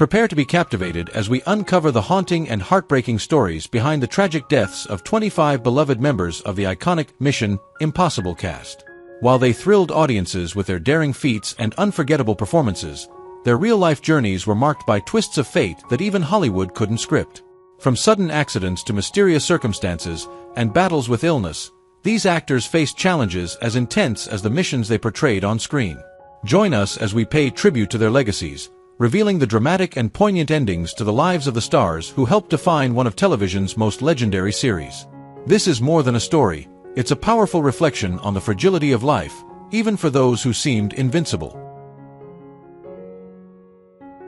Prepare to be captivated as we uncover the haunting and heartbreaking stories behind the tragic deaths of 25 beloved members of the iconic Mission: Impossible cast. While they thrilled audiences with their daring feats and unforgettable performances, their real-life journeys were marked by twists of fate that even Hollywood couldn't script. From sudden accidents to mysterious circumstances and battles with illness, these actors faced challenges as intense as the missions they portrayed on screen. Join us as we pay tribute to their legacies, revealing the dramatic and poignant endings to the lives of the stars who helped define one of television's most legendary series. This is more than a story, it's a powerful reflection on the fragility of life, even for those who seemed invincible.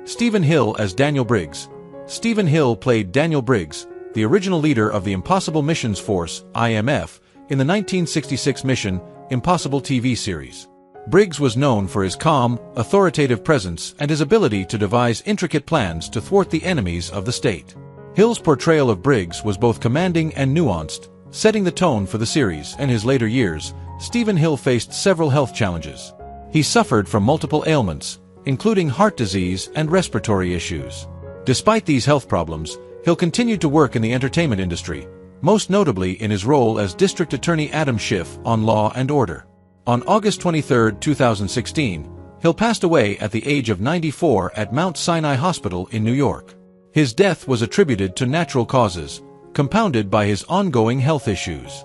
Stephen Hill as Daniel Briggs. Stephen Hill played Daniel Briggs, the original leader of the Impossible Missions Force, IMF, in the 1966 Mission: Impossible TV series. Briggs was known for his calm, authoritative presence and his ability to devise intricate plans to thwart the enemies of the state. Hill's portrayal of Briggs was both commanding and nuanced, setting the tone for the series. In his later years, Stephen Hill faced several health challenges. He suffered from multiple ailments, including heart disease and respiratory issues. Despite these health problems, Hill continued to work in the entertainment industry, most notably in his role as District Attorney Adam Schiff on Law and Order. On August 23, 2016, Hill passed away at the age of 94 at Mount Sinai Hospital in New York. His death was attributed to natural causes, compounded by his ongoing health issues.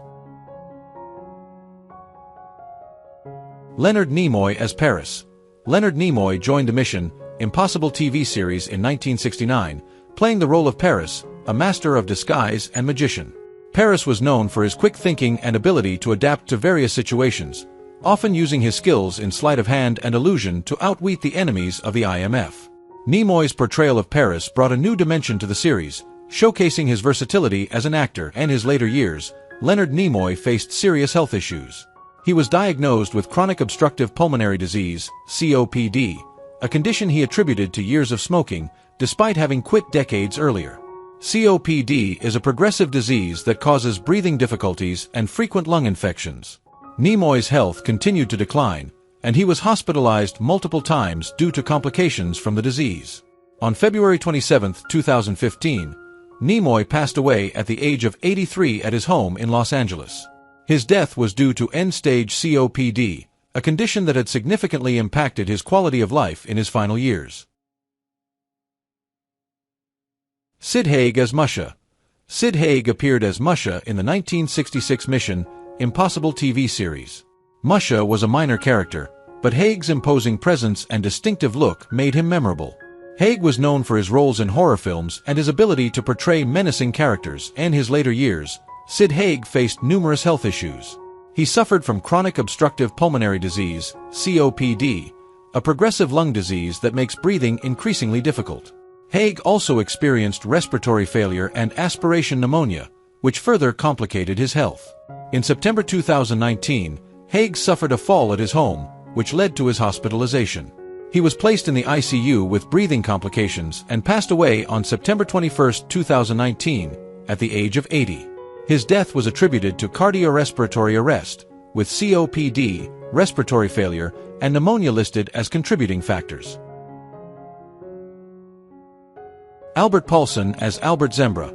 Leonard Nimoy as Paris. Leonard Nimoy joined the Mission: Impossible TV series in 1969, playing the role of Paris, a master of disguise and magician. Paris was known for his quick thinking and ability to adapt to various situations, often using his skills in sleight of hand and illusion to outwit the enemies of the IMF. Nimoy's portrayal of Paris brought a new dimension to the series, showcasing his versatility as an actor. In his later years, Leonard Nimoy faced serious health issues. He was diagnosed with chronic obstructive pulmonary disease, COPD, a condition he attributed to years of smoking, despite having quit decades earlier. COPD is a progressive disease that causes breathing difficulties and frequent lung infections. Nimoy's health continued to decline, and he was hospitalized multiple times due to complications from the disease. On February 27, 2015, Nimoy passed away at the age of 83 at his home in Los Angeles. His death was due to end-stage COPD, a condition that had significantly impacted his quality of life in his final years. Sid Haig as Masha. Sid Haig appeared as Masha in the 1966 Mission: Impossible TV series. Masha was a minor character, but Haig's imposing presence and distinctive look made him memorable. Haig was known for his roles in horror films and his ability to portray menacing characters. In his later years, Sid Haig faced numerous health issues. He suffered from chronic obstructive pulmonary disease, COPD, a progressive lung disease that makes breathing increasingly difficult. Haig also experienced respiratory failure and aspiration pneumonia, which further complicated his health. In September 2019, Haig suffered a fall at his home, which led to his hospitalization. He was placed in the ICU with breathing complications and passed away on September 21, 2019, at the age of 80. His death was attributed to cardiorespiratory arrest, with COPD, respiratory failure, and pneumonia listed as contributing factors. Albert Paulson as Albert Zembra.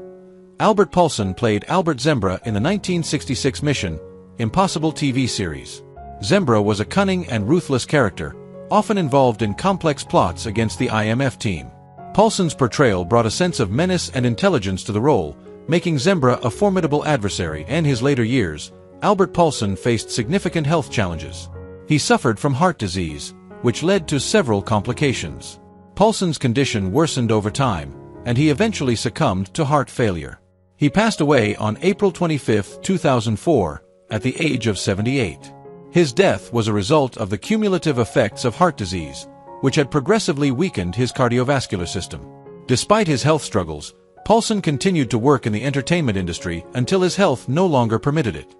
Albert Paulson played Albert Zembra in the 1966 Mission: Impossible TV series. Zembra was a cunning and ruthless character, often involved in complex plots against the IMF team. Paulson's portrayal brought a sense of menace and intelligence to the role, making Zembra a formidable adversary. In his later years, Albert Paulson faced significant health challenges. He suffered from heart disease, which led to several complications. Paulson's condition worsened over time, and he eventually succumbed to heart failure. He passed away on April 25, 2004, at the age of 78. His death was a result of the cumulative effects of heart disease, which had progressively weakened his cardiovascular system. Despite his health struggles, Paulson continued to work in the entertainment industry until his health no longer permitted it.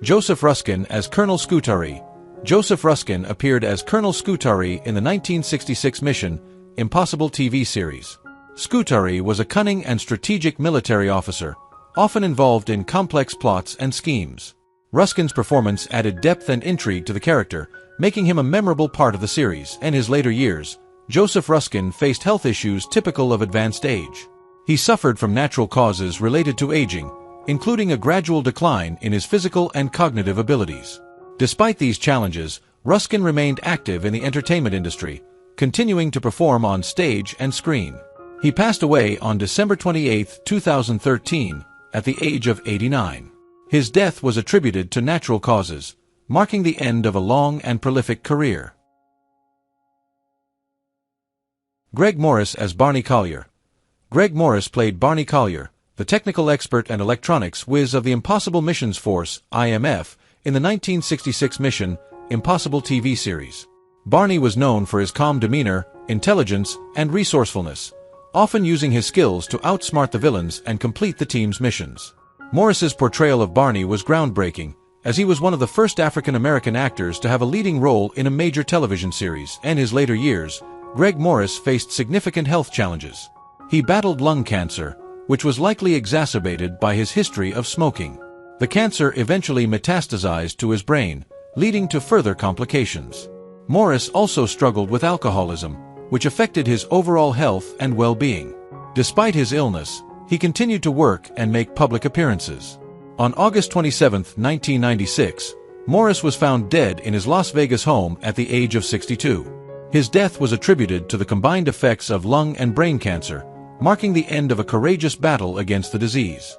Joseph Ruskin as Colonel Scutari. Joseph Ruskin appeared as Colonel Scutari in the 1966 Mission: Impossible TV series. Scutari was a cunning and strategic military officer, often involved in complex plots and schemes. Ruskin's performance added depth and intrigue to the character, making him a memorable part of the series. In his later years, Joseph Ruskin faced health issues typical of advanced age. He suffered from natural causes related to aging, including a gradual decline in his physical and cognitive abilities. Despite these challenges, Ruskin remained active in the entertainment industry, continuing to perform on stage and screen. He passed away on December 28, 2013, at the age of 89. His death was attributed to natural causes, marking the end of a long and prolific career. Greg Morris as Barney Collier. Greg Morris played Barney Collier, the technical expert and electronics whiz of the Impossible Missions Force, IMF, in the 1966 mission, Impossible TV series. Barney was known for his calm demeanor, intelligence, and resourcefulness, often using his skills to outsmart the villains and complete the team's missions. Morris's portrayal of Barney was groundbreaking, as he was one of the first African-American actors to have a leading role in a major television series. In his later years, Greg Morris faced significant health challenges. He battled lung cancer, which was likely exacerbated by his history of smoking. The cancer eventually metastasized to his brain, leading to further complications. Morris also struggled with alcoholism, which affected his overall health and well-being. Despite his illness, he continued to work and make public appearances. On August 27, 1996, Morris was found dead in his Las Vegas home at the age of 62. His death was attributed to the combined effects of lung and brain cancer, marking the end of a courageous battle against the disease.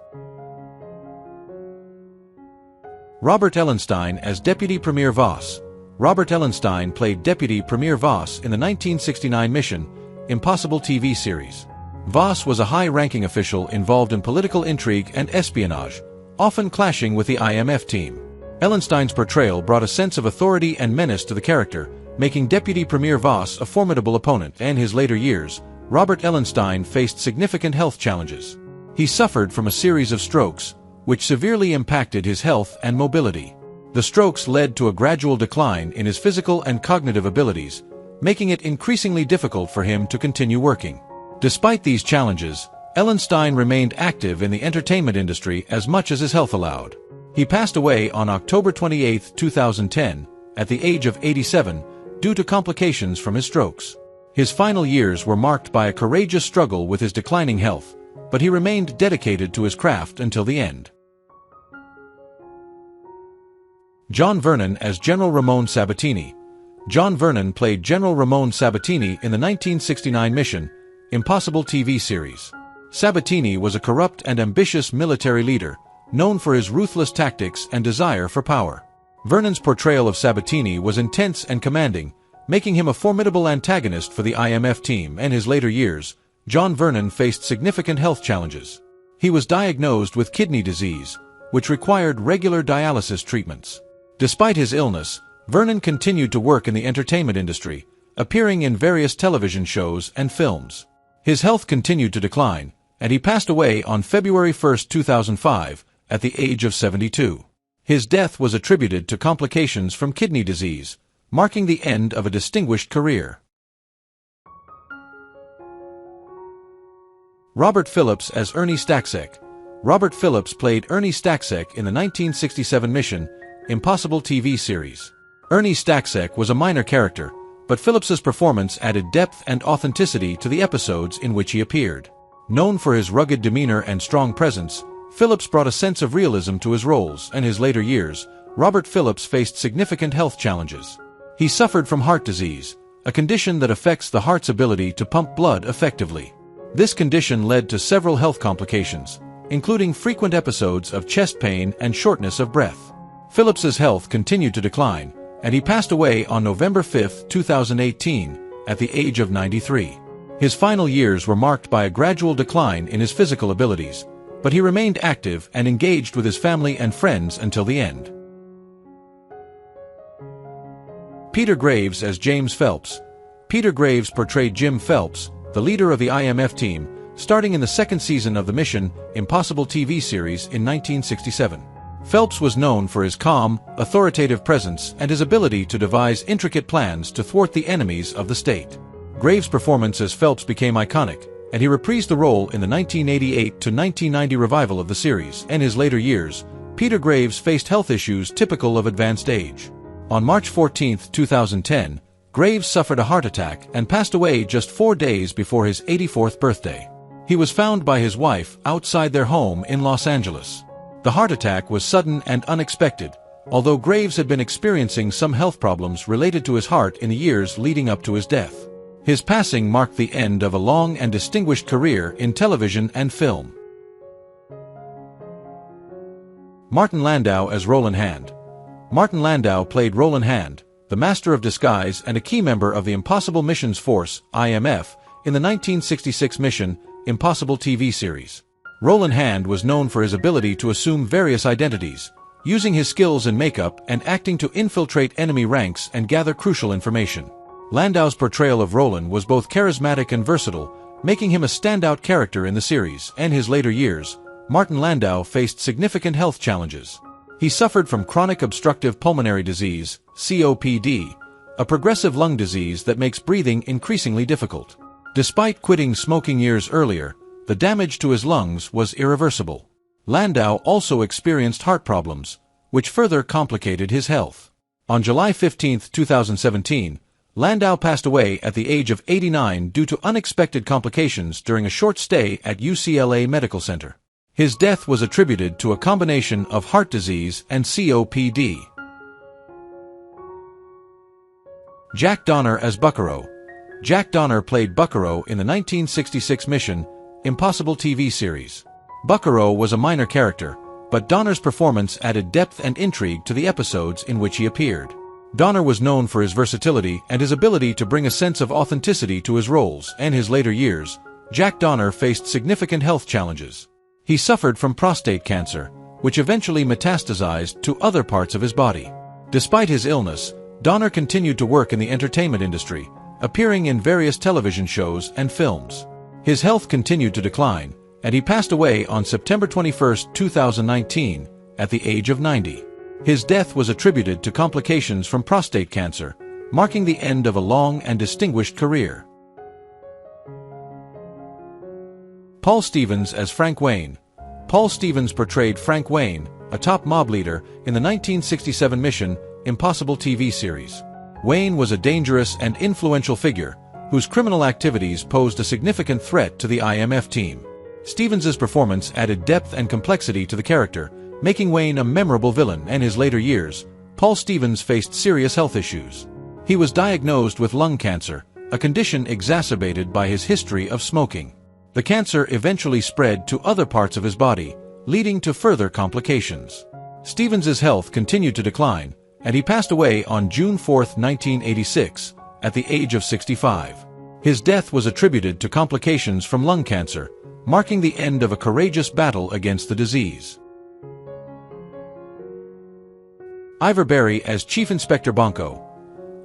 Robert Loewenstein as Deputy Premier Voss. Robert Loewenstein played Deputy Premier Voss in the 1969 mission, Impossible TV series. Voss was a high-ranking official involved in political intrigue and espionage, often clashing with the IMF team. Loewenstein's portrayal brought a sense of authority and menace to the character, making Deputy Premier Voss a formidable opponent. In his later years, Robert Loewenstein faced significant health challenges. He suffered from a series of strokes, which severely impacted his health and mobility. The strokes led to a gradual decline in his physical and cognitive abilities, making it increasingly difficult for him to continue working. Despite these challenges, Loewenstein remained active in the entertainment industry as much as his health allowed. He passed away on October 28, 2010, at the age of 87, due to complications from his strokes. His final years were marked by a courageous struggle with his declining health, but he remained dedicated to his craft until the end. John Vernon as General Ramon Sabatini. John Vernon played General Ramon Sabatini in the 1969 mission, Impossible TV series. Sabatini was a corrupt and ambitious military leader, known for his ruthless tactics and desire for power. Vernon's portrayal of Sabatini was intense and commanding, making him a formidable antagonist for the IMF team. In his later years, John Vernon faced significant health challenges. He was diagnosed with kidney disease, which required regular dialysis treatments. Despite his illness, Vernon continued to work in the entertainment industry, appearing in various television shows and films. His health continued to decline, and he passed away on February 1, 2005, at the age of 72. His death was attributed to complications from kidney disease, marking the end of a distinguished career. Robert Phillips as Ernie Staik. Robert Phillips played Ernie Staik in the 1967 mission, Impossible TV series. Ernie Staik was a minor character, but Phillips's performance added depth and authenticity to the episodes in which he appeared. Known for his rugged demeanor and strong presence, Phillips brought a sense of realism to his roles. In his later years, Robert Phillips faced significant health challenges. He suffered from heart disease, a condition that affects the heart's ability to pump blood effectively. This condition led to several health complications, including frequent episodes of chest pain and shortness of breath. Phillips's health continued to decline, and he passed away on November 5, 2018, at the age of 93. His final years were marked by a gradual decline in his physical abilities, but he remained active and engaged with his family and friends until the end. Peter Graves as James Phelps. Peter Graves portrayed Jim Phelps, the leader of the IMF team, starting in the second season of the mission, Impossible TV series in 1967. Phelps was known for his calm, authoritative presence and his ability to devise intricate plans to thwart the enemies of the state. Graves' performance as Phelps became iconic, and he reprised the role in the 1988-1990 revival of the series. In his later years, Peter Graves faced health issues typical of advanced age. On March 14, 2010, Graves suffered a heart attack and passed away just 4 days before his 84th birthday. He was found by his wife outside their home in Los Angeles. The heart attack was sudden and unexpected, although Graves had been experiencing some health problems related to his heart in the years leading up to his death. His passing marked the end of a long and distinguished career in television and film. Martin Landau as Roland Hand. Martin Landau played Roland Hand, the master of disguise and a key member of the Impossible Missions Force, IMF, in the 1966 Mission Impossible TV series. Roland Hand was known for his ability to assume various identities, using his skills in makeup and acting to infiltrate enemy ranks and gather crucial information. Landau's portrayal of Roland was both charismatic and versatile, making him a standout character in the series. And his later years, Martin Landau faced significant health challenges. He suffered from chronic obstructive pulmonary disease, COPD, a progressive lung disease that makes breathing increasingly difficult. Despite quitting smoking years earlier, the damage to his lungs was irreversible. Landau also experienced heart problems, which further complicated his health. On July 15, 2017, Landau passed away at the age of 89 due to unexpected complications during a short stay at UCLA Medical Center. His death was attributed to a combination of heart disease and COPD. Jack Donner as Buckaroo. Jack Donner played Buckaroo in the 1966 Mission Impossible TV series. Buckaroo was a minor character, but Donner's performance added depth and intrigue to the episodes in which he appeared. Donner was known for his versatility and his ability to bring a sense of authenticity to his roles. In his later years, Jack Donner faced significant health challenges. He suffered from prostate cancer, which eventually metastasized to other parts of his body. Despite his illness, Donner continued to work in the entertainment industry, appearing in various television shows and films. His health continued to decline, and he passed away on September 21, 2019, at the age of 90. His death was attributed to complications from prostate cancer, marking the end of a long and distinguished career. Paul Stevens as Frank Wayne. Paul Stevens portrayed Frank Wayne, a top mob leader, in the 1967 Mission Impossible TV series. Wayne was a dangerous and influential figure, whose criminal activities posed a significant threat to the IMF team. Stevens's performance added depth and complexity to the character, making Wayne a memorable villain. In his later years, Paul Stevens faced serious health issues. He was diagnosed with lung cancer, a condition exacerbated by his history of smoking. The cancer eventually spread to other parts of his body, leading to further complications. Stevens's health continued to decline, and he passed away on June 4, 1986, at the age of 65. His death was attributed to complications from lung cancer, marking the end of a courageous battle against the disease. Ivor Berry as Chief Inspector Bonko.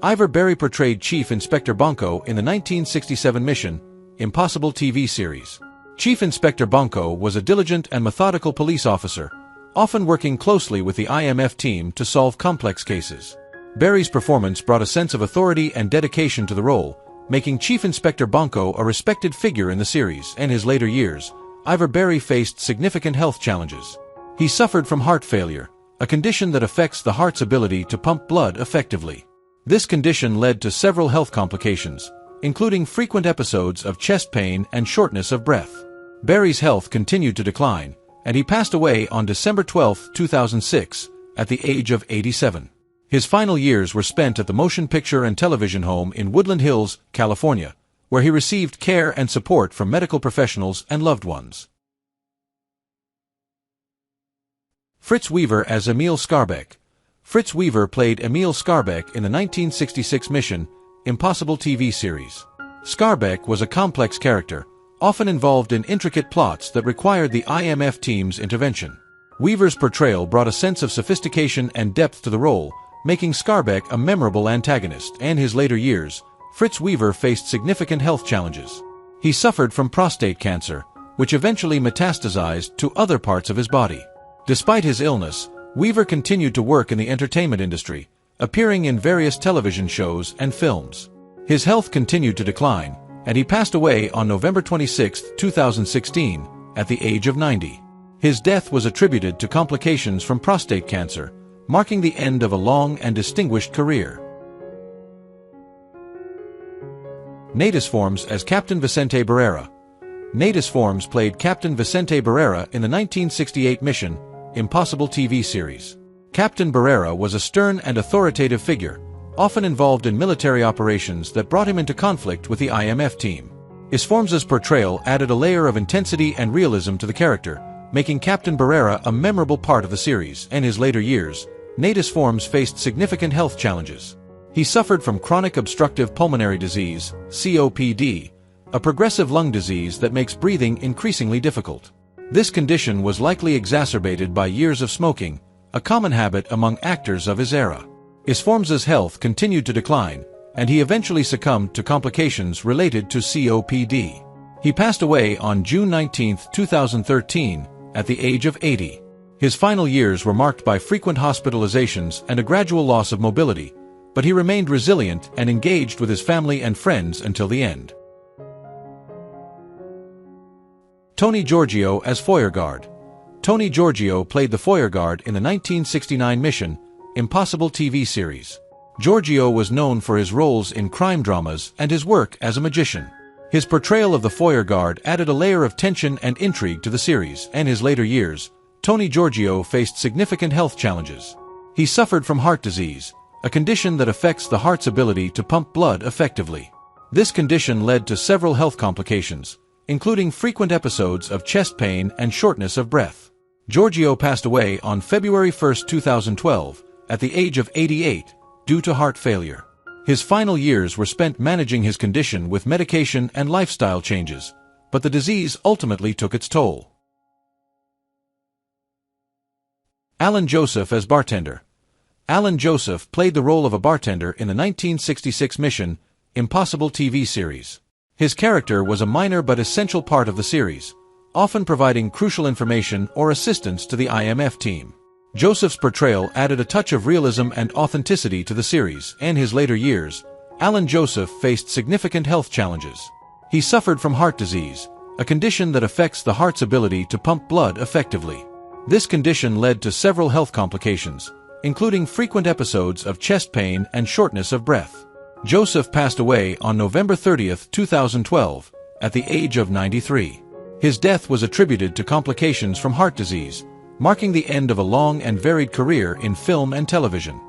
Ivor Berry portrayed Chief Inspector Bonko in the 1967 Mission Impossible TV series. Chief Inspector Bonko was a diligent and methodical police officer, often working closely with the IMF team to solve complex cases. Berry's performance brought a sense of authority and dedication to the role, making Chief Inspector Bonko a respected figure in the series. In his later years, Ivor Berry faced significant health challenges. He suffered from heart failure, a condition that affects the heart's ability to pump blood effectively. This condition led to several health complications, including frequent episodes of chest pain and shortness of breath. Berry's health continued to decline, and he passed away on December 12, 2006, at the age of 87. His final years were spent at the motion picture and television home in Woodland Hills, California, where he received care and support from medical professionals and loved ones. Fritz Weaver as Emil Skarbek. Fritz Weaver played Emil Skarbek in the 1966 Mission Impossible TV series. Skarbek was a complex character, often involved in intricate plots that required the IMF team's intervention. Weaver's portrayal brought a sense of sophistication and depth to the role, making Skarbek a memorable antagonist. In his later years, Fritz Weaver faced significant health challenges. He suffered from prostate cancer, which eventually metastasized to other parts of his body. Despite his illness, Weaver continued to work in the entertainment industry, appearing in various television shows and films. His health continued to decline, and he passed away on November 26, 2016, at the age of 90. His death was attributed to complications from prostate cancer, marking the end of a long and distinguished career. Natus forms as Captain Vicente Barrera. Natus forms played Captain Vicente Barrera in the 1968 Mission Impossible TV series. Captain Barrera was a stern and authoritative figure, often involved in military operations that brought him into conflict with the IMF team. His Forms's portrayal added a layer of intensity and realism to the character, making Captain Barrera a memorable part of the series. In his later years, Natus Forms faced significant health challenges. He suffered from chronic obstructive pulmonary disease, COPD, a progressive lung disease that makes breathing increasingly difficult. This condition was likely exacerbated by years of smoking, a common habit among actors of his era. His Forms's health continued to decline, and he eventually succumbed to complications related to COPD. He passed away on June 19, 2013, at the age of 80. His final years were marked by frequent hospitalizations and a gradual loss of mobility, but he remained resilient and engaged with his family and friends until the end. Tony Giorgio as Feuerguard. Tony Giorgio played the Feuerguard in the 1969 Mission Impossible TV series. Giorgio was known for his roles in crime dramas and his work as a magician. His portrayal of the Feuerguard added a layer of tension and intrigue to the series. In his later years, Tony Giorgio faced significant health challenges. He suffered from heart disease, a condition that affects the heart's ability to pump blood effectively. This condition led to several health complications, including frequent episodes of chest pain and shortness of breath. Giorgio passed away on February 1, 2012, at the age of 88, due to heart failure. His final years were spent managing his condition with medication and lifestyle changes, but the disease ultimately took its toll. Alan Joseph as bartender. Alan Joseph played the role of a bartender in the 1966 Mission Impossible TV series. His character was a minor but essential part of the series, often providing crucial information or assistance to the IMF team. Joseph's portrayal added a touch of realism and authenticity to the series. In his later years, Alan Joseph faced significant health challenges. He suffered from heart disease, a condition that affects the heart's ability to pump blood effectively. This condition led to several health complications, including frequent episodes of chest pain and shortness of breath. Joseph passed away on November 30, 2012, at the age of 93. His death was attributed to complications from heart disease, marking the end of a long and varied career in film and television.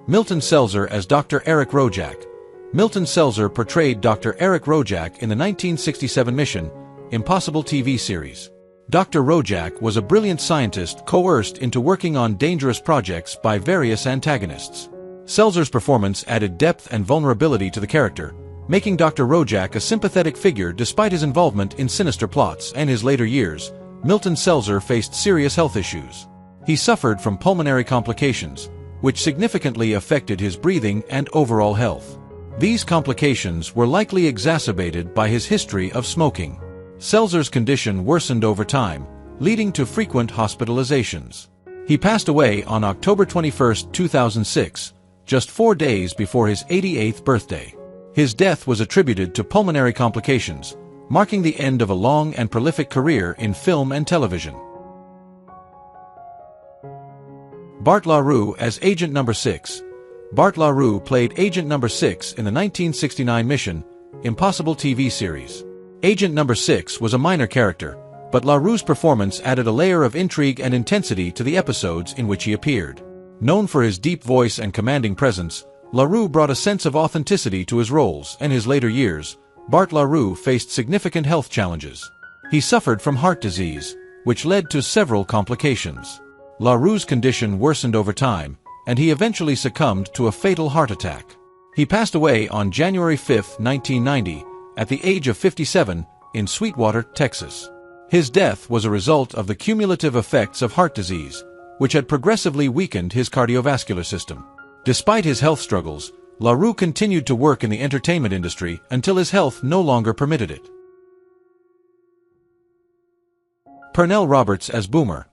Milton Selzer as Dr. Eric Rojak. Milton Selzer portrayed Dr. Eric Rojak in the 1967 Mission Impossible TV series. Dr. Rojak was a brilliant scientist coerced into working on dangerous projects by various antagonists. Selzer's performance added depth and vulnerability to the character, making Dr. Rojak a sympathetic figure despite his involvement in sinister plots. In his later years, Milton Selzer faced serious health issues. He suffered from pulmonary complications, which significantly affected his breathing and overall health. These complications were likely exacerbated by his history of smoking. Selzer's condition worsened over time, leading to frequent hospitalizations. He passed away on October 21, 2006, just 4 days before his 88th birthday. His death was attributed to pulmonary complications, marking the end of a long and prolific career in film and television. Bart LaRue as Agent No. 6. Bart LaRue played Agent No. 6 in the 1969 Mission Impossible TV series. Agent No. 6 was a minor character, but LaRue's performance added a layer of intrigue and intensity to the episodes in which he appeared. Known for his deep voice and commanding presence, LaRue brought a sense of authenticity to his roles. In his later years, Bart LaRue faced significant health challenges. He suffered from heart disease, which led to several complications. LaRue's condition worsened over time, and he eventually succumbed to a fatal heart attack. He passed away on January 5, 1990, at the age of 57, in Sweetwater, Texas. His death was a result of the cumulative effects of heart disease, which had progressively weakened his cardiovascular system. Despite his health struggles, LaRue continued to work in the entertainment industry until his health no longer permitted it. Pernell Roberts as Boomer.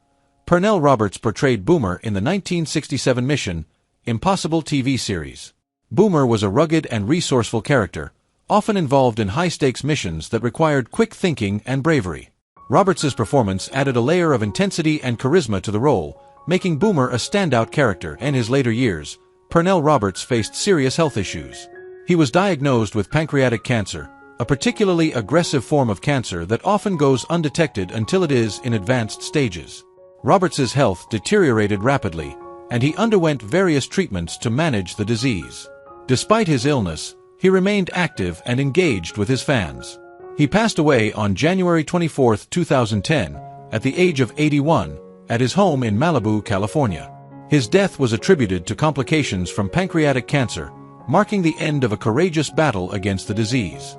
Pernell Roberts portrayed Boomer in the 1967 Mission Impossible TV series. Boomer was a rugged and resourceful character, often involved in high-stakes missions that required quick thinking and bravery. Roberts' performance added a layer of intensity and charisma to the role, making Boomer a standout character. In his later years, Pernell Roberts faced serious health issues. He was diagnosed with pancreatic cancer, a particularly aggressive form of cancer that often goes undetected until it is in advanced stages. Roberts' health deteriorated rapidly, and he underwent various treatments to manage the disease. Despite his illness, he remained active and engaged with his fans. He passed away on January 24, 2010, at the age of 81, at his home in Malibu, California. His death was attributed to complications from pancreatic cancer, marking the end of a courageous battle against the disease.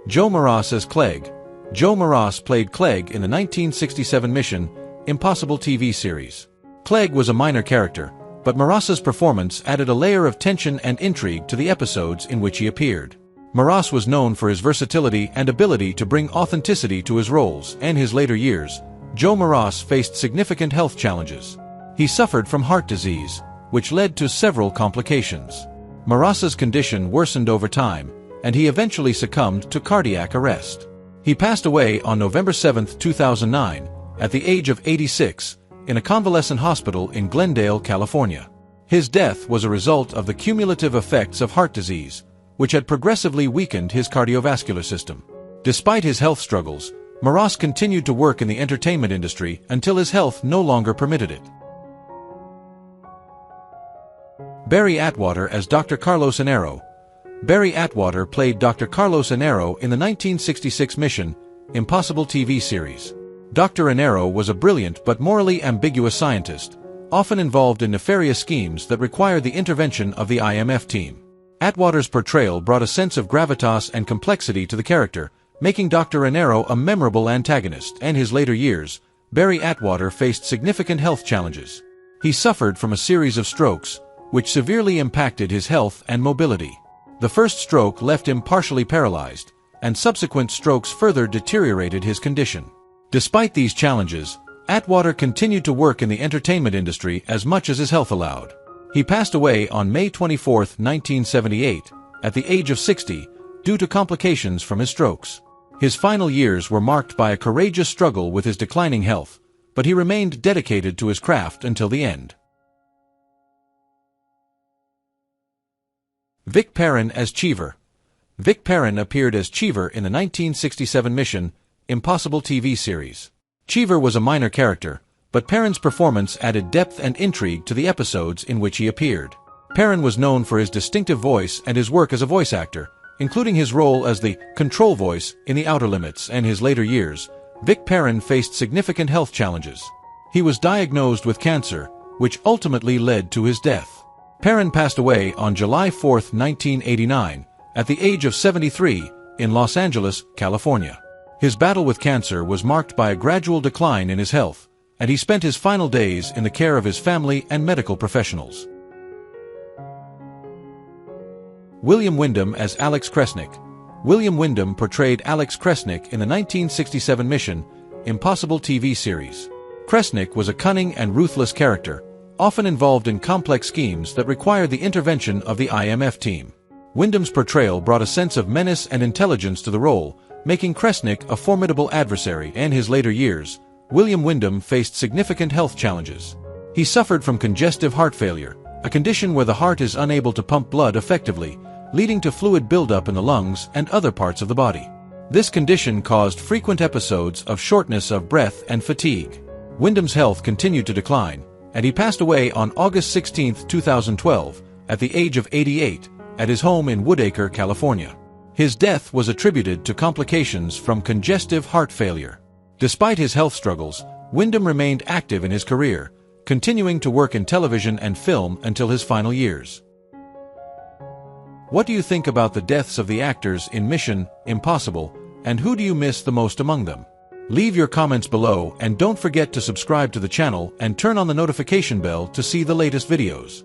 Joe Moross as Clegg. Joe Moross played Clegg in the 1967 Mission: Impossible TV series. Clegg was a minor character, but Moross's performance added a layer of tension and intrigue to the episodes in which he appeared. Moross was known for his versatility and ability to bring authenticity to his roles. In his later years, Joe Moross faced significant health challenges. He suffered from heart disease, which led to several complications. Moross's condition worsened over time, and he eventually succumbed to cardiac arrest. He passed away on November 7, 2009, at the age of 86, in a convalescent hospital in Glendale, California. His death was a result of the cumulative effects of heart disease, which had progressively weakened his cardiovascular system. Despite his health struggles, Moross continued to work in the entertainment industry until his health no longer permitted it. Barry Atwater as Dr. Carlos Enero. Barry Atwater played Dr. Carlos Enero in the 1966 Mission: Impossible TV series. Dr. Enero was a brilliant but morally ambiguous scientist, often involved in nefarious schemes that required the intervention of the IMF team. Atwater's portrayal brought a sense of gravitas and complexity to the character, making Dr. Enero a memorable antagonist. In his later years, Barry Atwater faced significant health challenges. He suffered from a series of strokes, which severely impacted his health and mobility. The first stroke left him partially paralyzed, and subsequent strokes further deteriorated his condition. Despite these challenges, Atwater continued to work in the entertainment industry as much as his health allowed. He passed away on May 24, 1978, at the age of 60, due to complications from his strokes. His final years were marked by a courageous struggle with his declining health, but he remained dedicated to his craft until the end. Vic Parin as Cheever. Vic Parin appeared as Cheever in the 1967 Mission: Impossible TV series. Cheever was a minor character, but Parin's performance added depth and intrigue to the episodes in which he appeared. Parin was known for his distinctive voice and his work as a voice actor, including his role as the control voice in The Outer Limits. In his later years, Vic Parin faced significant health challenges. He was diagnosed with cancer, which ultimately led to his death. Parin passed away on July 4, 1989, at the age of 73, in Los Angeles, California. His battle with cancer was marked by a gradual decline in his health, and he spent his final days in the care of his family and medical professionals. William Wyndham as Alex Kresnick. William Wyndham portrayed Alex Kresnick in the 1967 Mission: Impossible TV series. Kresnick was a cunning and ruthless character, often involved in complex schemes that required the intervention of the IMF team. Wyndham's portrayal brought a sense of menace and intelligence to the role, making Kresnick a formidable adversary. In his later years, William Wyndham faced significant health challenges. He suffered from congestive heart failure, a condition where the heart is unable to pump blood effectively, leading to fluid buildup in the lungs and other parts of the body. This condition caused frequent episodes of shortness of breath and fatigue. Wyndham's health continued to decline, and he passed away on August 16, 2012, at the age of 88, at his home in Woodacre, California. His death was attributed to complications from congestive heart failure. Despite his health struggles, Wyndham remained active in his career, continuing to work in television and film until his final years. What do you think about the deaths of the actors in Mission: Impossible, and who do you miss the most among them? Leave your comments below and don't forget to subscribe to the channel and turn on the notification bell to see the latest videos.